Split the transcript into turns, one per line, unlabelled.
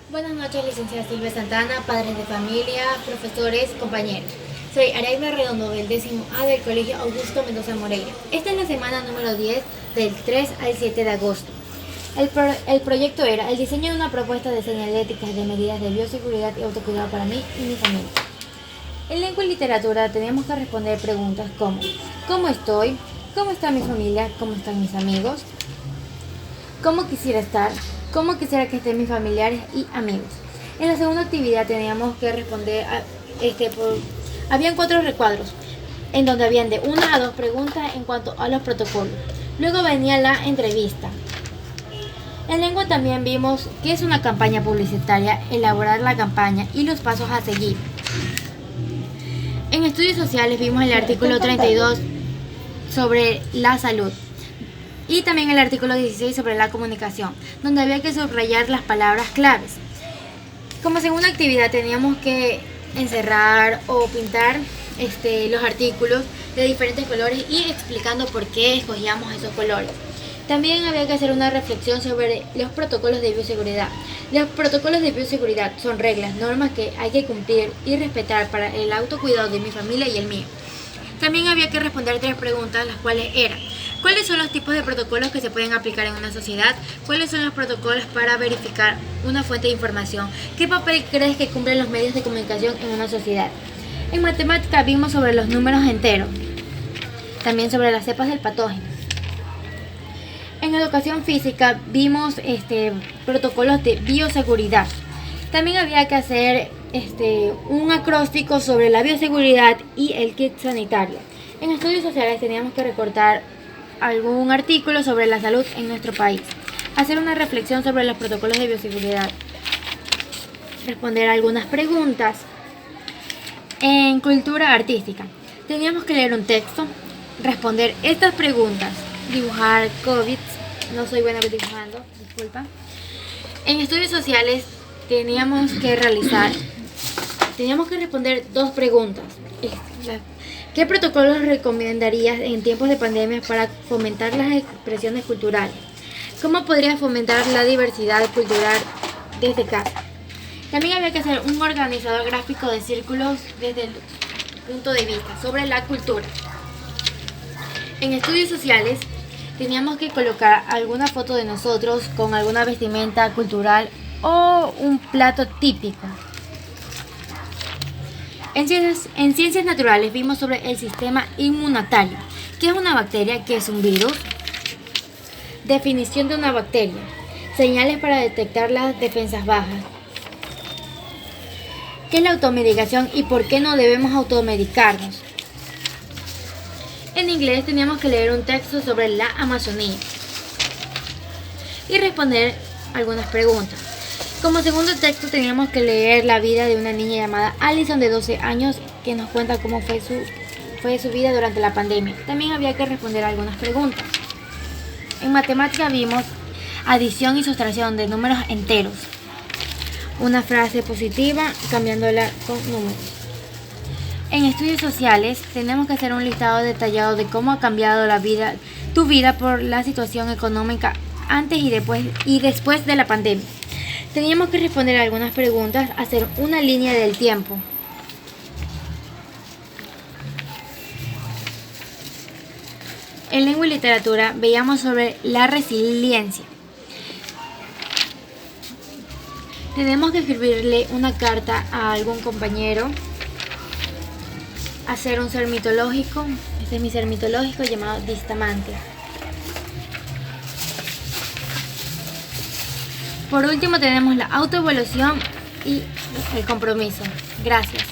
Buenas noches, licenciada Silvia Santana, padres de familia, profesores, compañeros. Soy Araima Redondo del 10º A del Colegio Augusto Mendoza Moreira. Esta es la semana número 10 del 3 al 7 de agosto. El proyecto era el diseño de una propuesta de señaléticas de medidas de bioseguridad y autocuidado para mí y mi familia. En lengua y literatura teníamos que responder preguntas como ¿cómo estoy? ¿Cómo está mi familia? ¿Cómo están mis amigos? ¿Cómo quisiera estar? ¿Cómo quisiera que estén mis familiares y amigos? En la segunda actividad teníamos que responder habían 4 recuadros, en donde habían de 1 a 2 preguntas en cuanto a los protocolos. Luego venía la entrevista. En lengua también vimos qué es una campaña publicitaria, elaborar la campaña y los pasos a seguir. En estudios sociales vimos el artículo 32 sobre la salud. Y también el artículo 16 sobre la comunicación, donde había que subrayar las palabras claves. Como segunda actividad teníamos que encerrar o pintar los artículos de diferentes colores y explicando por qué escogíamos esos colores. También había que hacer una reflexión sobre los protocolos de bioseguridad. Los protocolos de bioseguridad son reglas, normas que hay que cumplir y respetar para el autocuidado de mi familia y el mío. También había que responder 3 preguntas, las cuales eran: ¿cuáles son los tipos de protocolos que se pueden aplicar en una sociedad? ¿Cuáles son los protocolos para verificar una fuente de información? ¿Qué papel crees que cumplen los medios de comunicación en una sociedad? En matemática vimos sobre los números enteros, también sobre las cepas del patógeno. En educación física vimos protocolos de bioseguridad. También había que hacer un acróstico sobre la bioseguridad y el kit sanitario. En estudios sociales teníamos que recortar algún artículo sobre la salud en nuestro país, hacer una reflexión sobre los protocolos de bioseguridad, responder algunas preguntas. En cultura artística teníamos que leer un texto, responder estas preguntas, dibujar COVID, no soy buena dibujando, disculpa. En estudios sociales teníamos que responder 2 preguntas. ¿Qué protocolos recomendarías en tiempos de pandemia para fomentar las expresiones culturales? ¿Cómo podrías fomentar la diversidad cultural desde casa? También había que hacer un organizador gráfico de círculos desde el punto de vista sobre la cultura. En estudios sociales teníamos que colocar alguna foto de nosotros con alguna vestimenta cultural o un plato típico. En ciencias naturales vimos sobre el sistema inmunitario, qué es una bacteria, qué es un virus, definición de una bacteria, señales para detectar las defensas bajas, qué es la automedicación y por qué no debemos automedicarnos. En inglés teníamos que leer un texto sobre la Amazonía y responder algunas preguntas. Como segundo texto teníamos que leer la vida de una niña llamada Alison de 12 años que nos cuenta cómo fue su vida durante la pandemia. También había que responder algunas preguntas. En matemática vimos adición y sustracción de números enteros. Una frase positiva cambiándola con números. En estudios sociales tenemos que hacer un listado detallado de cómo ha cambiado tu vida por la situación económica antes y después de la pandemia. Teníamos que responder algunas preguntas, hacer una línea del tiempo. En lengua y literatura veíamos sobre la resiliencia. Tenemos que escribirle una carta a algún compañero, hacer un ser mitológico. Este es mi ser mitológico llamado Distamante. Por último tenemos la autoevaluación y el compromiso. Gracias.